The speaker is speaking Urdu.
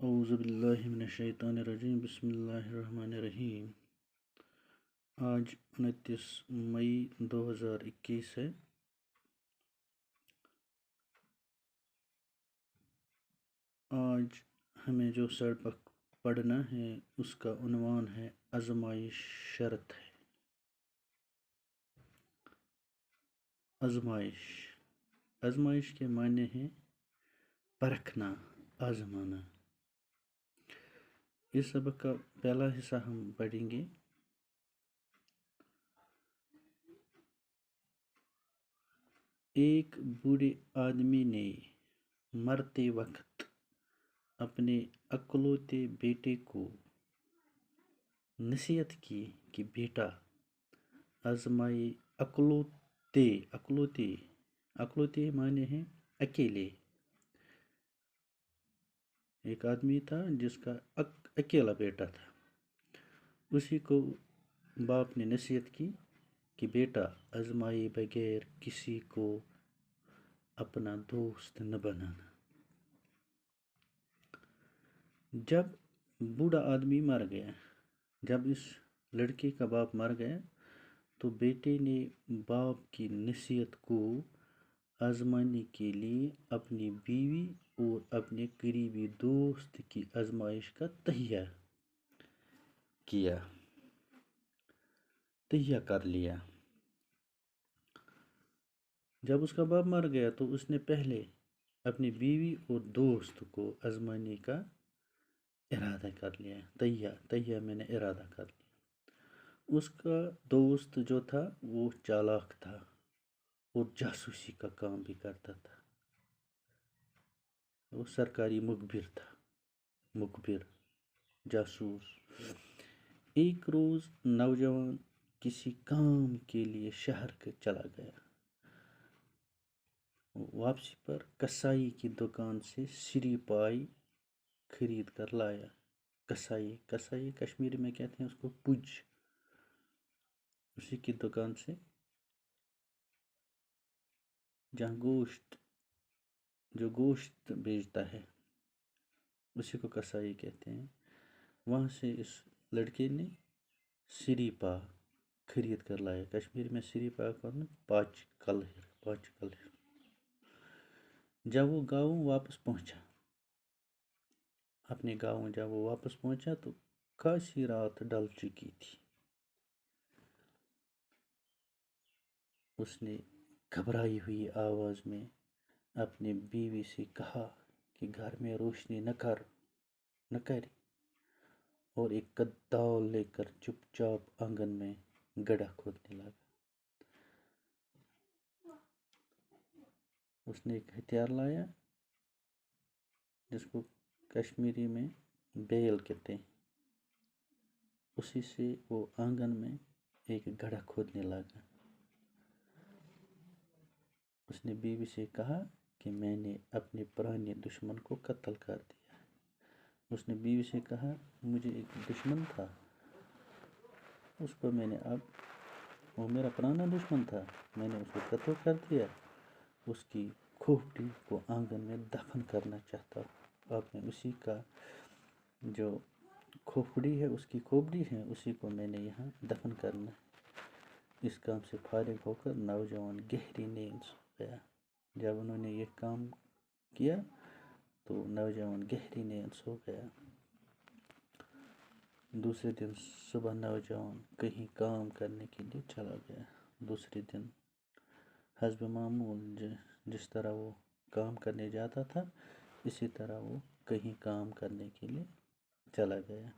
اعوذ باللہ من الشیطان الرجیم بسم اللہ الرحمن الرحیم۔ آج 29 مئی 2021 ہے۔ آج ہمیں جو سبق پڑھنا ہے اس کا عنوان ہے آزمائش شرط ہے۔ آزمائش کے معنی ہیں پرکھنا، آزمانا۔ اس سبق کا پہلا حصہ ہم پڑھیں گے۔ ایک بوڑھے آدمی نے مرتے وقت اپنے اکلوتے بیٹے کو نصیحت کی کہ بیٹا آزمائے اکلوتے معنی ہیں اکیلے۔ ایک آدمی تھا جس کا اکیلا بیٹا تھا، اسی کو باپ نے نصیحت کی کہ بیٹا آزمائے بغیر کسی کو اپنا دوست نہ بنانا۔ جب بوڑھا آدمی مر گیا، جب اس لڑکے کا باپ مر گیا تو بیٹے نے باپ کی نصیحت کو آزمانے کے لیے اپنی بیوی اور اپنے قریبی دوست کی آزمائش کا تہیہ کر لیا۔ جب اس کا باپ مر گیا تو اس نے پہلے اپنی بیوی اور دوست کو آزمانے کا ارادہ کر لیا، تہیہ میں نے ارادہ کر لیا۔ اس کا دوست جو تھا وہ چالاک تھا اور جاسوسی کا کام بھی کرتا تھا، وہ سرکاری مخبر جاسوس۔ ایک روز نوجوان کسی کام کے لیے شہر چلا گیا۔ واپسی پر کسائی کی دکان سے سری پائی خرید کر لایا۔ کسائی کشمیری میں کہتے ہیں اس کو پج۔ اسی کی دکان سے جہاں گوشت بیچتا ہے اسی کو کسائی کہتے ہیں، وہاں سے اس لڑکے نے سری پا خرید کر لایا۔ کشمیری میں سری پا کو پاچ کلر۔ جب وہ گاؤں واپس پہنچا تو خاصی رات ڈل چکی تھی۔ اس نے گھبرائی ہوئی آواز میں اپنی بیوی سے کہا کہ گھر میں روشنی نہ کرے، اور ایک کدال لے کر چپ چاپ آنگن میں گڑھا کھودنے لگا۔ اس نے ایک ہتھیار لایا جس کو کشمیری میں بیل کہتے ہیں، اسی سے وہ آنگن میں ایک گڑھا کھودنے لگا۔ اس نے بیوی سے کہا کہ میں نے اپنے پرانے دشمن کو قتل کر دیا۔ اس نے بیوی سے کہا مجھے ایک دشمن تھا، اس کو میں نے وہ میرا پرانا دشمن تھا، میں نے اس کو قتل کر دیا، اس کی کھوپڑی کو آنگن میں دفن کرنا چاہتا ہوں۔ آپ نے اسی کا جو کھوپڑی ہے، اس کی کھوپڑی ہے، اسی کو میں نے یہاں دفن کرنا ہے۔ اس کام سے فارغ ہو کر نوجوان گہری نیند سو گیا۔ جب انہوں نے یہ کام کیا تو نوجوان گہری نیند سو گیا۔ دوسرے دن صبح نوجوان کہیں کام کرنے کے لیے چلا گیا۔ دوسرے دن حسب معمول جس طرح وہ کام کرنے جاتا تھا اسی طرح وہ کہیں کام کرنے کے لیے چلا گیا۔